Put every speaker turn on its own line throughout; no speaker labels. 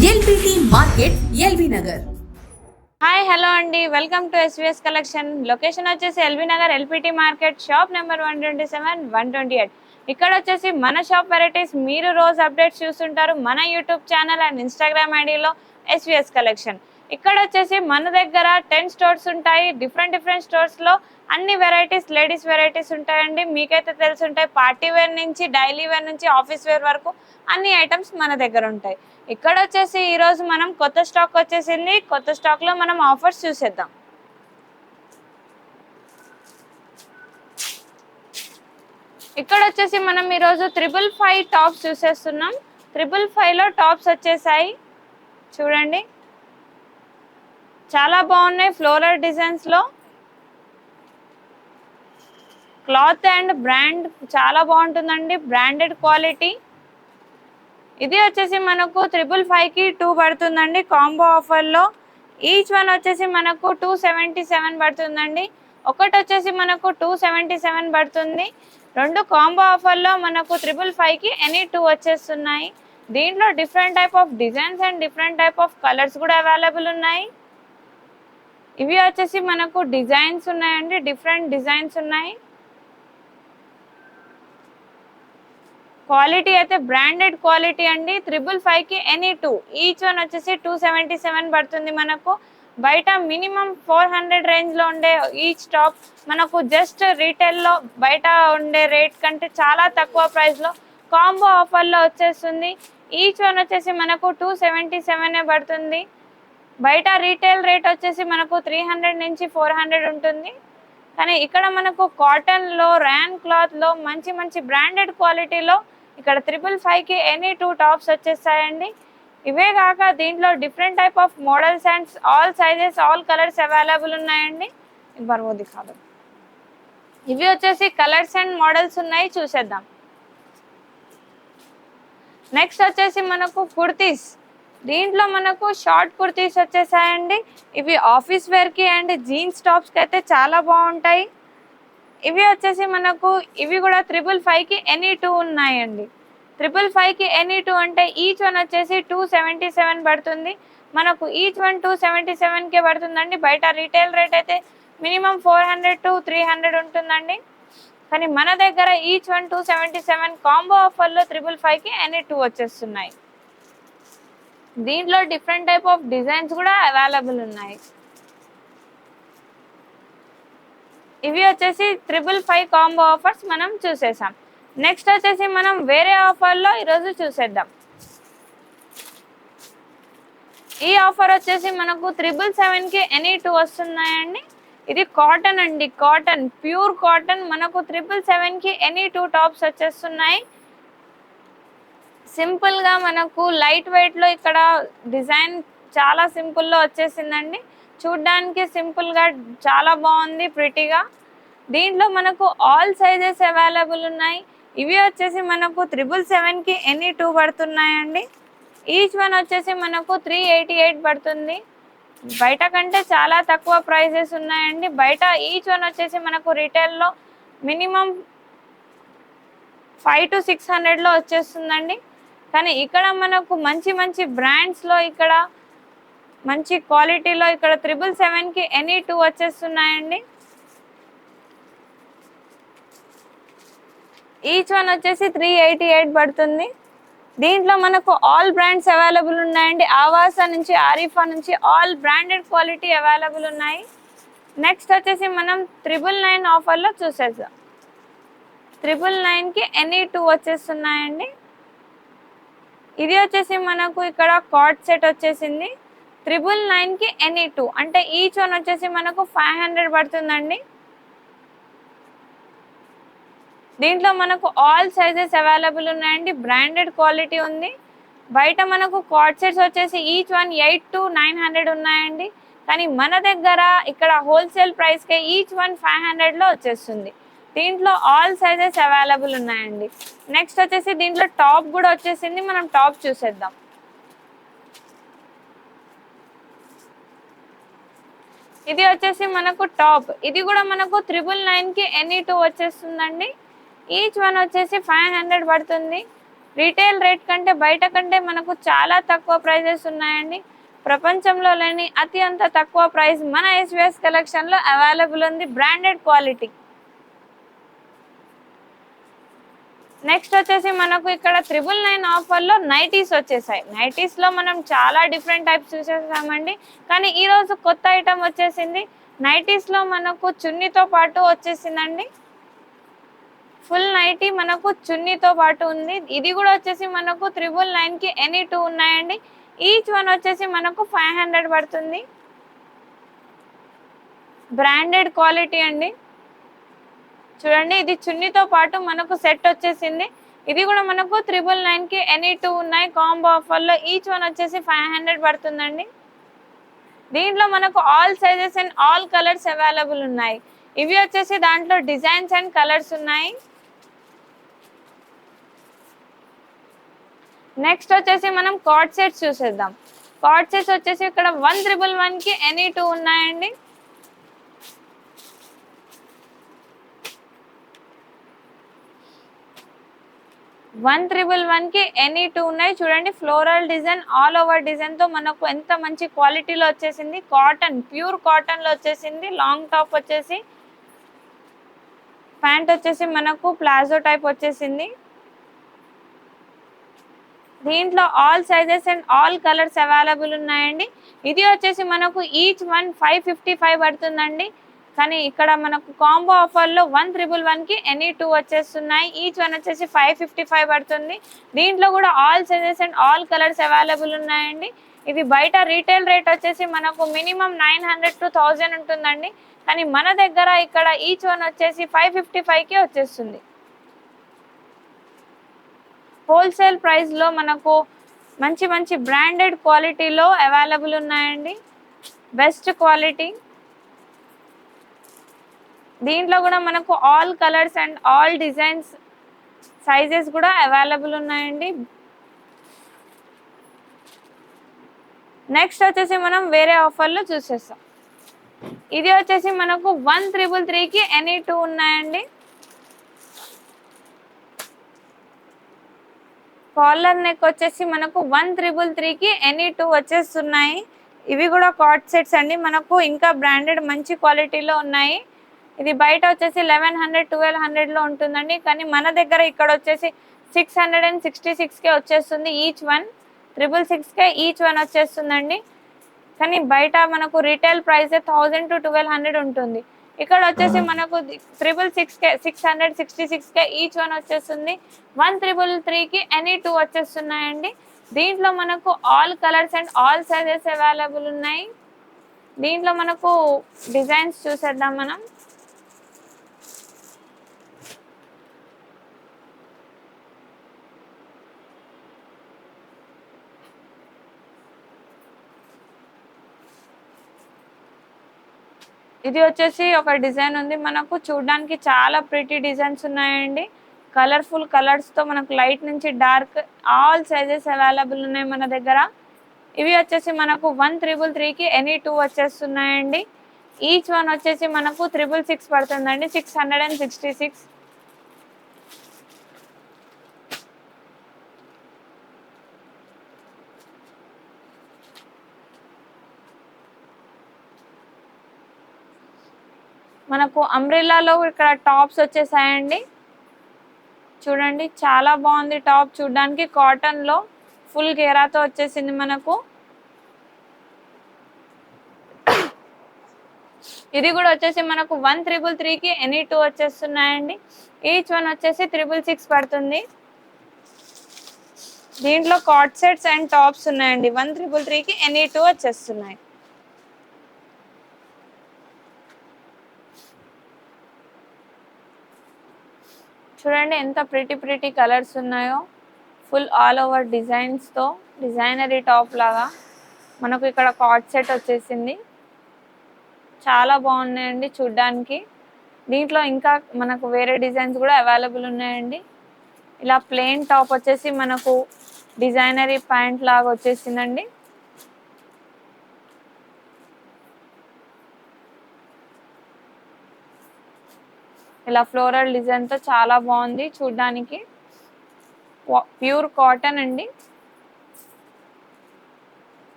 LBT market L B Nagar.
Hi hello అండి, welcome to S V S collection. Location వచ్చేసి L B Nagar L P T market, shop number 127 128. ఇక్కడ వచ్చేసి మన షాప్ వెరైటీస్ మీరు రోజు అప్డేట్స్ చూస్తుంటారు మన యూట్యూబ్ ఛానల్ అండ్ ఇన్స్టాగ్రామ్ ఐడిలో ఎస్విఎస్ కలెక్షన్. ఇక్కడ వచ్చేసి మన దగ్గర 10 స్టోర్స్ ఉంటాయి. డిఫరెంట్ స్టోర్స్లో అన్ని వెరైటీస్, లేడీస్ వెరైటీస్ ఉంటాయండి. మీకైతే తెలిసి ఉంటాయి, పార్టీ వేర్ నుంచి డైలీ వేర్ నుంచి ఆఫీస్ వేర్ వరకు అన్ని ఐటమ్స్ మన దగ్గర ఉంటాయి. ఇక్కడ వచ్చేసి ఈరోజు మనం కొత్త స్టాక్ వచ్చేసింది. కొత్త స్టాక్లో మనం ఆఫర్స్ చూసేద్దాం. ఇక్కడ వచ్చేసి మనం ఈరోజు 555 టాప్స్ చూసేస్తున్నాం. 555లో టాప్స్ వచ్చేసాయి చూడండి, చాలా బాగున్నాయి. ఫ్లోరల్ డిజైన్స్లో క్లాత్ అండ్ బ్రాండ్ చాలా బాగుంటుందండి, బ్రాండెడ్ క్వాలిటీ. ఇది వచ్చేసి మనకు 555కి 2 పడుతుందండి కాంబో ఆఫర్లో. ఈచ్ వన్ వచ్చేసి మనకు 277 పడుతుందండి. ఒకటి వచ్చేసి మనకు 277 పడుతుంది. రెండు కాంబో ఆఫర్లో మనకు 555కి ఎనీ 2 వచ్చేస్తున్నాయి. దీంట్లో different type of designs and different type of colours కూడా అవైలబుల్ ఉన్నాయి. ఇవి వచ్చేసి మనకు డిజైన్స్ ఉన్నాయండి, డిఫరెంట్ డిజైన్స్ ఉన్నాయి. క్వాలిటీ అయితే బ్రాండెడ్ క్వాలిటీ అండి. 555కి ఎనీ 2, ఈచ్ వన్ వచ్చేసి 277 పడుతుంది. మనకు బయట మినిమం 400 రేంజ్లో ఉండే ఈచ్ టాప్ మనకు జస్ట్ రీటైల్లో బయట ఉండే రేట్ కంటే చాలా తక్కువ ప్రైస్లో కాంబో ఆఫర్లో వచ్చేస్తుంది. ఈచ్ వన్ వచ్చేసి మనకు 277 పడుతుంది. బయట రీటైల్ రేట్ వచ్చేసి మనకు 300 నుంచి 400 ఉంటుంది. కానీ ఇక్కడ మనకు కాటన్లో, ర్యాన్ క్లాత్లో మంచి బ్రాండెడ్ క్వాలిటీలో ఇక్కడ 555కి ఎనీ 2 టాప్స్ వచ్చేస్తాయండి. ఇవే కాక దీంట్లో different type of models and all sizes, all colours available ఉన్నాయండి. బర్మోది కాదు, ఇవి వచ్చేసి కలర్స్ అండ్ మోడల్స్ ఉన్నాయి, చూసేద్దాం. నెక్స్ట్ వచ్చేసి మనకు కుర్తీస్. దీంట్లో మనకు షార్ట్ కుర్తీస్ వచ్చేసాయండి. ఇవి ఆఫీస్ వేర్కి అండ్ జీన్స్ టాప్స్కి అయితే చాలా బాగుంటాయి. ఇవి వచ్చేసి మనకు ఇవి కూడా 555కి ఎనీ 2 ఉన్నాయండి. 555కి ఎనీ 2 అంటే ఈచ్ వన్ వచ్చేసి 277 పడుతుంది. మనకు ఈచ్ వన్ 277కే పడుతుందండి. బయట రీటైల్ రేట్ అయితే మినిమం 400 to 300 ఉంటుందండి. కానీ మన దగ్గర ఈచ్ వన్ 277 కాంబో ఆఫర్లో 555కి ఎనీ 2 వచ్చేస్తున్నాయి. దీంట్లో డిఫరెంట్ టైప్ ఆఫ్ డిజైన్స్ కూడా అవైలబుల్ ఉన్నాయి. ఇవి వచ్చేసి 555 కాంబో ఆఫర్స్ మనం చూసేసాం. నెక్స్ట్ వచ్చేసి మనం వేరే ఆఫర్లో ఈరోజు చూసేద్దాం. ఈ ఆఫర్ వచ్చేసి మనకు 777కి ఎనీ 2 వస్తున్నాయండి. ఇది కాటన్ అండి, కాటన్, ప్యూర్ కాటన్. మనకు 777కి ఎనీ 2 టాప్స్ వచ్చేస్తున్నాయి. సింపుల్గా మనకు లైట్ వెయిట్లో ఇక్కడ డిజైన్ చాలా సింపుల్లో వచ్చేసిందండి. చూడ్డానికి సింపుల్గా చాలా బాగుంది, ప్రిటీగా. దీంట్లో మనకు ఆల్ సైజెస్ అవైలబుల్ ఉన్నాయి. ఇవి వచ్చేసి మనకు 777కి ఎనీ 2 పడుతున్నాయండి. ఈచ్ వన్ వచ్చేసి మనకు 388 పడుతుంది. బయట కంటే చాలా తక్కువ ప్రైజెస్ ఉన్నాయండి. బయట ఈచ్ వన్ వచ్చేసి మనకు రీటైల్లో మినిమం 500 to 600లో వచ్చేస్తుందండి. కానీ ఇక్కడ మనకు మంచి బ్రాండ్స్లో, ఇక్కడ మంచి క్వాలిటీలో ఇక్కడ 777కి ఎనీ 2 వచ్చేస్తున్నాయండి. ఈచ్ వన్ వచ్చేసి 388 పడుతుంది. దీంట్లో మనకు ఆల్ బ్రాండ్స్ అవైలబుల్ ఉన్నాయండి. ఆవాసా నుంచి, ఆరిఫా నుంచి ఆల్ బ్రాండెడ్ క్వాలిటీ అవైలబుల్ ఉన్నాయి. నెక్స్ట్ వచ్చేసి మనం 999 ఆఫర్లో చూసేద్దాం. 999కి ఎనీ 2 వచ్చేస్తున్నాయండి. ఇది వచ్చేసి మనకు ఇక్కడ కార్డ్ సెట్ వచ్చేసింది. 999కి ఎనీ 2 అంటే ఈచ్ వన్ వచ్చేసి మనకు 500 పడుతుందండి. దీంట్లో మనకు ఆల్ సైజెస్ అవైలబుల్ ఉన్నాయండి, బ్రాండెడ్ క్వాలిటీ ఉంది. బయట మనకు కార్డ్ సెట్స్ వచ్చేసి ఈచ్ వన్ 800 to 900 ఉన్నాయండి. కానీ మన దగ్గర ఇక్కడ హోల్సేల్ ప్రైస్కే ఈచ్ వన్ 500లో వచ్చేస్తుంది. దీంట్లో ఆల్ సైజెస్ అవైలబుల్ ఉన్నాయండి. నెక్స్ట్ వచ్చేసి దీంట్లో టాప్ కూడా వచ్చేసింది, మనం టాప్ చూసేద్దాం. ఇది వచ్చేసి మనకు టాప్. ఇది కూడా మనకు 999కి ఎనీ 2 వచ్చేస్తుందండి. ఈచ్ వన్ వచ్చేసి 500 పడుతుంది. రీటైల్ రేట్ కంటే బయట కంటే మనకు చాలా తక్కువ ప్రైజెస్ ఉన్నాయండి. ప్రపంచంలో లేని అత్యంత తక్కువ ప్రైస్ మన ఎస్విఎస్ కలెక్షన్లో అవైలబుల్ ఉంది, బ్రాండెడ్ క్వాలిటీ. నెక్స్ట్ వచ్చేసి మనకు ఇక్కడ 999 ఆఫర్లో నైటీస్ వచ్చేసాయి. నైటీస్లో మనం చాలా డిఫరెంట్ టైప్స్ చూసేసామండి, కానీ ఈరోజు కొత్త ఐటమ్ వచ్చేసింది. నైటీస్లో మనకు చున్నీతో పాటు వచ్చేసిందండి. ఫుల్ నైటీ మనకు చున్నీతో పాటు ఉంది. ఇది కూడా వచ్చేసి మనకు 999కి ఎనీ 2 ఉన్నాయండి. ఈచ్ వన్ వచ్చేసి మనకు 500 పడుతుంది. బ్రాండెడ్ క్వాలిటీ అండి. చూడండి, ఇది చున్నీతో పాటు మనకు సెట్ వచ్చేసింది. ఇది కూడా మనకు 999కి ఎనీ 2 ఉన్నాయి కాంబో ఆఫర్లో. ఈచ్ వన్ వచ్చేసి 500 పడుతుందండి. దీంట్లో మనకు all sizes and all colours available ఉన్నాయి. ఇవి వచ్చేసి దాంట్లో డిజైన్స్ అండ్ కలర్స్ ఉన్నాయి. నెక్స్ట్ వచ్చేసి మనం కార్డ్ సెట్స్ చూసేద్దాం. కార్డ్ సెట్స్ వచ్చేసి ఇక్కడ 1111కి ఎనీ 2 ఉన్నాయండి. $1,111కి ఎనీ 2 ఉన్నాయి. చూడండి, floral design all over design తో మనకు ఎంత మంచి క్వాలిటీలో వచ్చేసింది. కాటన్, ప్యూర్ కాటన్ లో వచ్చేసింది. లాంగ్ టాప్ వచ్చేసి, ప్యాంట్ వచ్చేసి మనకు ప్లాజో టైప్ వచ్చేసింది. దీంట్లో all sizes and all colours available ఉన్నాయండి. ఇది వచ్చేసి మనకు ఈచ్ వన్ 555 పడుతుందండి. కానీ ఇక్కడ మనకు కాంబో ఆఫర్లో 1111కి ఎనీ 2 వచ్చేస్తున్నాయి. ఈచ్ వన్ వచ్చేసి 555 పడుతుంది. దీంట్లో కూడా all sizes and all colours available ఉన్నాయండి. ఇది బయట రీటైల్ రేట్ వచ్చేసి మనకు మినిమం 900 to 1000 ఉంటుందండి. కానీ మన దగ్గర ఇక్కడ ఈచ్ వన్ వచ్చేసి 555కి వచ్చేస్తుంది. హోల్సేల్ ప్రైస్లో మనకు మంచి మంచి బ్రాండెడ్ క్వాలిటీలో అవైలబుల్ ఉన్నాయండి. Best quality. దీంట్లో కూడా మనకు all colours and all designs, sizes కూడా అవైలబుల్ ఉన్నాయండి. నెక్స్ట్ వచ్చేసి మనం వేరే ఆఫర్లో చూసేస్తాం. ఇది వచ్చేసి మనకు 1333కి ఎనీ 2 ఉన్నాయండి. కాలర్ నెక్ వచ్చేసి మనకు 1333కి ఎనీ 2 వచ్చేస్తున్నాయి. ఇవి కూడా కార్డ్ సెట్స్ అండి. మనకు ఇంకా బ్రాండెడ్ మంచి క్వాలిటీలో ఉన్నాయి. ఇది బయట వచ్చేసి 1100 1200లో ఉంటుందండి. కానీ మన దగ్గర ఇక్కడ వచ్చేసి 666కే వచ్చేస్తుంది. ఈచ్ వన్ 666కే ఈచ్ వన్ వచ్చేస్తుందండి. కానీ బయట మనకు రీటైల్ ప్రైస్ 1000 to 1200 ఉంటుంది. ఇక్కడ వచ్చేసి మనకు 666కే 666కే ఈచ్ వన్ వచ్చేస్తుంది. 1333కి ఎనీ 2 వచ్చేస్తున్నాయండి. దీంట్లో మనకు all colours and all sizes available ఉన్నాయి. దీంట్లో మనకు డిజైన్స్ చూసేద్దాం మనం. ఇది వచ్చేసి ఒక డిజైన్ ఉంది. మనకు చూడడానికి చాలా ప్రిటీ డిజైన్స్ ఉన్నాయండి. కలర్ఫుల్ కలర్స్తో మనకు లైట్ నుంచి డార్క్ ఆల్ సైజెస్ అవైలబుల్ ఉన్నాయి మన దగ్గర. ఇవి వచ్చేసి మనకు 1333కి ఎనీ 2 వచ్చేస్తున్నాయండి. ఈచ్ వన్ వచ్చేసి మనకు 666 పడుతుందండి. 666. మనకు అంబ్రెల్లాలో ఇక్కడ టాప్స్ వచ్చేసాయండి. చూడండి, చాలా బాగుంది టాప్ చూడడానికి. కాటన్లో ఫుల్ గేరాతో వచ్చేసింది మనకు. ఇది కూడా వచ్చేసి మనకు 1333కి ఎనీ 2 వచ్చేస్తున్నాయండి. ఈచ్ వన్ వచ్చేసి 666 పడుతుంది. దీంట్లో కార్డ్ సెట్స్ అండ్ టాప్స్ ఉన్నాయండి. 1333కి ఎనీ 2 వచ్చేస్తున్నాయి. చూడండి ఎంత ప్రిటీ కలర్స్ ఉన్నాయో. ఫుల్ ఆల్ ఓవర్ డిజైన్స్తో డిజైనరీ టాప్ లాగా మనకు ఇక్కడ కార్డ్ సెట్ వచ్చేసింది. చాలా బాగున్నాయండి చూడ్డానికి. దీంట్లో ఇంకా మనకు వేరే డిజైన్స్ కూడా అవైలబుల్ ఉన్నాయండి. ఇలా ప్లెయిన్ టాప్ వచ్చేసి మనకు డిజైనరీ ప్యాంట్ లాగా వచ్చేసిందండి. ఇలా ఫ్లోరల్ డిజైన్తో చాలా బాగుంది చూడ్డానికి. ప్యూర్ కాటన్ అండి.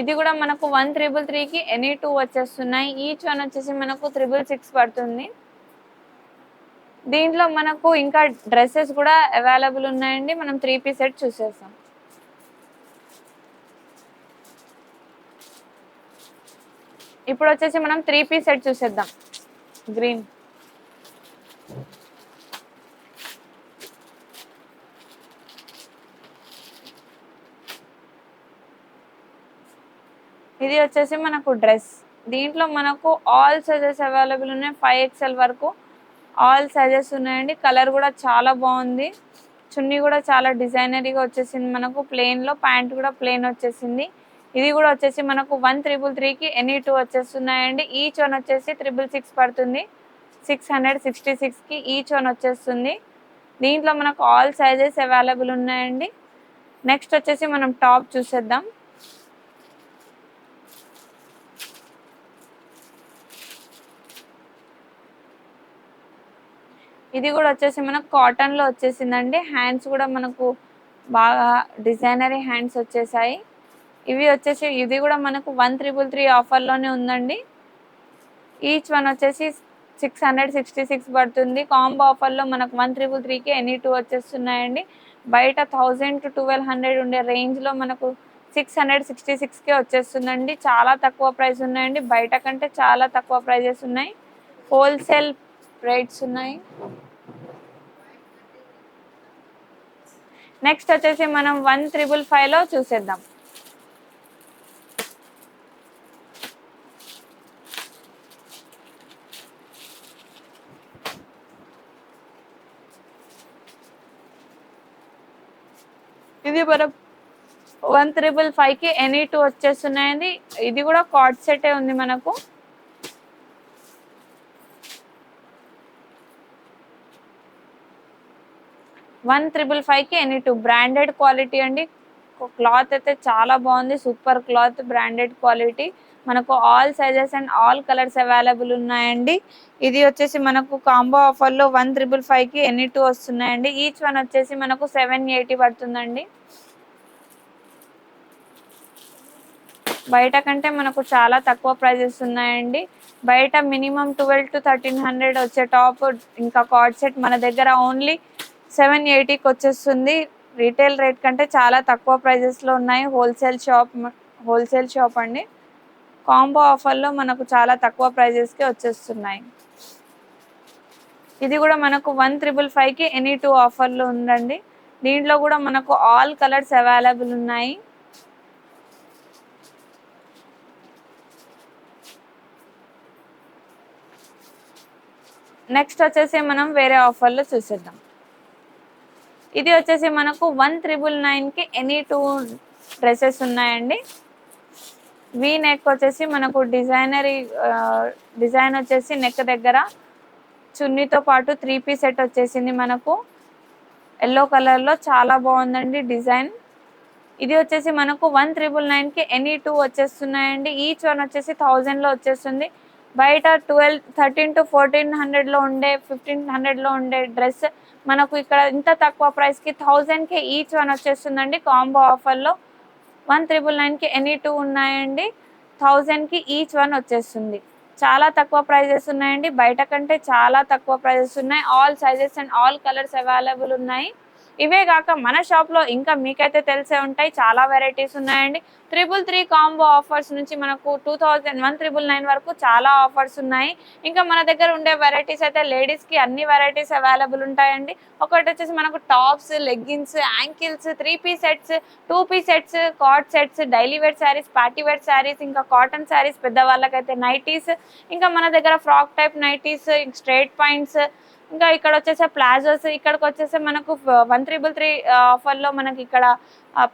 ఇది కూడా మనకు 1333కి ఎనీ 2 వచ్చేస్తున్నాయి. ఈచ్ వన్ వచ్చేసి మనకు 666 పడుతుంది. దీంట్లో మనకు ఇంకా డ్రెస్సెస్ కూడా అవైలబుల్ ఉన్నాయండి. మనం 3 పీస్ సెట్ చూసేస్తాం. ఇప్పుడు వచ్చేసి మనం 3 పీస్ సెట్ చూసేద్దాం. గ్రీన్ ఇది వచ్చేసి మనకు డ్రెస్. దీంట్లో మనకు ఆల్ సైజెస్ అవైలబుల్ ఉన్నాయి. 5XL వరకు ఆల్ సైజెస్ ఉన్నాయండి. కలర్ కూడా చాలా బాగుంది. చున్నీ కూడా చాలా డిజైనరీగా వచ్చేసింది. మనకు ప్లెయిన్లో ప్యాంట్ కూడా ప్లెయిన్ వచ్చేసింది. ఇది కూడా వచ్చేసి మనకు 1333కి ఎనీ 2 వచ్చేస్తున్నాయండి. ఈచ్ వన్ వచ్చేసి 666 పడుతుంది. 666కి ఈచ్ వన్ వచ్చేస్తుంది. దీంట్లో మనకు ఆల్ సైజెస్ అవైలబుల్ ఉన్నాయండి. నెక్స్ట్ వచ్చేసి మనం టాప్ చూసేద్దాం. ఇది కూడా వచ్చేసి మనకు కాటన్ లో వచ్చేసిందండి. హ్యాండ్స్ కూడా మనకు బాగా డిజైనరీ హ్యాండ్స్ వచ్చేసాయి. ఇవి వచ్చేసి ఇది కూడా మనకు 1333 ఆఫర్ లోనే ఉందండి. ఈచ్ వన్ వచ్చేసి 666 పడుతుంది. కాంబో ఆఫర్ లో మనకు 1333కి ఎనీ 2 వచ్చేస్తున్నాయండి. బయట 1000 to 1200 ఉండే రేంజ్ లో మనకు 666కే వచ్చేస్తుందండి. చాలా తక్కువ ప్రైస్ ఉన్నాయండి. బయట కంటే చాలా తక్కువ ప్రైజెస్ ఉన్నాయి. హోల్సేల్ రేట్స్ ఉన్నాయి. నెక్స్ట్ వచ్చేసి మనం 1555లో చూసేద్దాం. ఇది మనం 1555కి ఎనీ 2 వచ్చేస్తున్నాయండి. ఇది కూడా కార్డ్ సెటే ఉంది మనకు. $1,555కి ఎనీ 2 బ్రాండెడ్ క్వాలిటీ అండి. క్లాత్ అయితే చాలా బాగుంది. Super cloth, branded quality. మనకు all sizes and all colours available ఉన్నాయండి. ఇది వచ్చేసి మనకు కాంబో ఆఫర్లో 1555కి ఎనీ 2 వస్తున్నాయండి. ఈచ్ వన్ వచ్చేసి మనకు 780 పడుతుందండి. బయట కంటే మనకు చాలా తక్కువ ప్రైజెస్ ఉన్నాయండి. బయట మినిమం 12 to 1300 వచ్చే టాప్ ఇంకా కార్డ్ సెట్ మన దగ్గర ఓన్లీ 780కి వచ్చేస్తుంది. రీటైల్ రేట్ కంటే చాలా తక్కువ ప్రైజెస్లో ఉన్నాయి. హోల్సేల్ షాప్ అండి. కాంబో ఆఫర్లో మనకు చాలా తక్కువ ప్రైజెస్కి వచ్చేస్తున్నాయి. ఇది కూడా మనకు 1555కి ఎనీ 2 ఆఫర్లో ఉందండి. దీంట్లో కూడా మనకు ఆల్ కలర్స్ అవైలబుల్ ఉన్నాయి. నెక్స్ట్ వచ్చేసి మనం వేరే ఆఫర్లో చూసేద్దాం. ఇది వచ్చేసి మనకు 1999కి ఎనీ 2 డ్రెస్సెస్ ఉన్నాయండి. వీ నెక్ వచ్చేసి మనకు డిజైన్ వచ్చేసి నెక్ దగ్గర చున్నీతో పాటు 3 పీస్ సెట్ వచ్చేసింది. మనకు ఎల్లో కలర్లో చాలా బాగుందండి డిజైన్. ఇది వచ్చేసి మనకు 1999కి ఎనీ 2 వచ్చేస్తున్నాయండి. ఈచ్ వన్ వచ్చేసి 1000లో వచ్చేస్తుంది. బయట 13 to 1400లో ఉండే 1500లో ఉండే డ్రెస్ మనకు ఇక్కడ ఇంత తక్కువ ప్రైస్కి 1000కి ఈచ్ వన్ వచ్చేస్తుందండి. కాంబో ఆఫర్లో 1999కి ఎనీ 2 ఉన్నాయండి. 1000కి ఈచ్ వన్ వచ్చేస్తుంది. చాలా తక్కువ ప్రైజెస్ ఉన్నాయండి. బయట కంటే చాలా తక్కువ ప్రైజెస్ ఉన్నాయి. All sizes and all colours available ఉన్నాయి. ఇవే కాక మన షాప్లో ఇంకా మీకైతే తెలిసే ఉంటాయి, చాలా వెరైటీస్ ఉన్నాయండి. 333 కాంబో ఆఫర్స్ నుంచి మనకు 1999 వరకు చాలా ఆఫర్స్ ఉన్నాయి. ఇంకా మన దగ్గర ఉండే వెరైటీస్ అయితే లేడీస్కి అన్ని వెరైటీస్ అవైలబుల్ ఉంటాయండి. ఒకటి వచ్చేసి మనకు tops, leggings, ankles, 3 piece sets, 2 piece sets, cord sets, daily wear saris, party wear saris, ఇంకా కాటన్ శారీస్, పెద్దవాళ్ళకైతే నైటీస్, ఇంకా మన దగ్గర frock type nighties, straight points, ఇంకా ఇక్కడ వచ్చేసే ప్లాజోస్. ఇక్కడికి వచ్చేసి మనకు 1333 ఆఫర్లో మనకి ఇక్కడ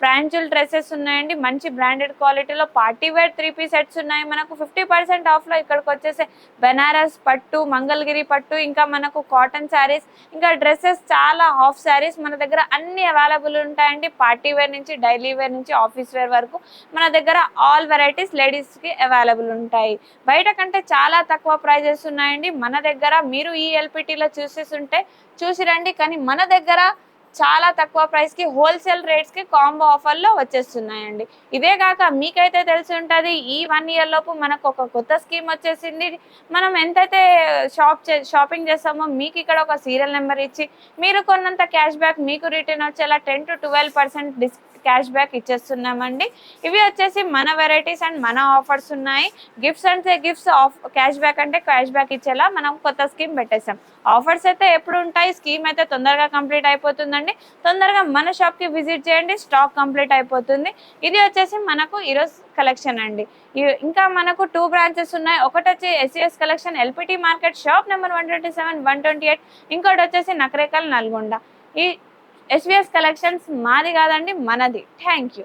ప్రాంజుల్ డ్రెస్సెస్ ఉన్నాయండి, మంచి బ్రాండెడ్ క్వాలిటీలో పార్టీ వేర్ 3 పీస్ సెట్స్ ఉన్నాయి మనకు 50% ఆఫ్లో. ఇక్కడికి వచ్చేసి బెనారస్ పట్టు, మంగళగిరి పట్టు, ఇంకా మనకు కాటన్ శారీస్, ఇంకా డ్రెస్సెస్, చాలా హాఫ్ శారీస్ మన దగ్గర అన్ని అవైలబుల్ ఉంటాయండి. పార్టీ వేర్ నుంచి డైలీ వేర్ నుంచి ఆఫీస్ వేర్ వరకు మన దగ్గర ఆల్ వెరైటీస్ లేడీస్కి అవైలబుల్ ఉంటాయి. బయట కంటే చాలా తక్కువ ప్రైజెస్ ఉన్నాయండి మన దగ్గర. మీరు ఈ ఎల్పిటీలో చూసి రండి, కానీ మన దగ్గర చాలా తక్కువ ప్రైస్కి హోల్సేల్ రేట్స్కి కాంబో ఆఫర్లో వచ్చేస్తున్నాయండి. ఇదే కాక మీకైతే తెలిసి ఉంటుంది, ఈ 1 ఇయర్ లోపు మనకు ఒక కొత్త స్కీమ్ వచ్చేసింది. మనం ఎంతైతే షాపింగ్ చేస్తామో మీకు ఇక్కడ ఒక సీరియల్ నెంబర్ ఇచ్చి మీరు కొన్నంత క్యాష్ బ్యాక్ మీకు రిటర్న్ వచ్చేలా 10 to 12% క్యాష్ బ్యాక్ ఇచ్చేస్తున్నామండి. ఇవి వచ్చేసి మన వెరైటీస్ అండ్ మన ఆఫర్స్ ఉన్నాయి. గిఫ్ట్స్ అంటే గిఫ్ట్స్, క్యాష్ బ్యాక్ అంటే క్యాష్ బ్యాక్ ఇచ్చేలా మనం కొత్త స్కీమ్ పెట్టేసాం. ఆఫర్స్ అయితే ఎప్పుడు ఉంటాయి, స్కీమ్ అయితే తొందరగా కంప్లీట్ అయిపోతుందండి. తొందరగా మన షాప్కి విజిట్ చేయండి, స్టాక్ కంప్లీట్ అయిపోతుంది. ఇది వచ్చేసి మనకు ఈరోజు కలెక్షన్ అండి. ఇంకా మనకు 2 బ్రాంచెస్ ఉన్నాయి. ఒకటి వచ్చి SCS collection LPT market shop number 127, 128. ఇంకోటి వచ్చేసి నకరేకల్, నల్గొండ. ఈ ఎస్విఎస్ కలెక్షన్స్ మాది కాదండి, మనది. Thank you.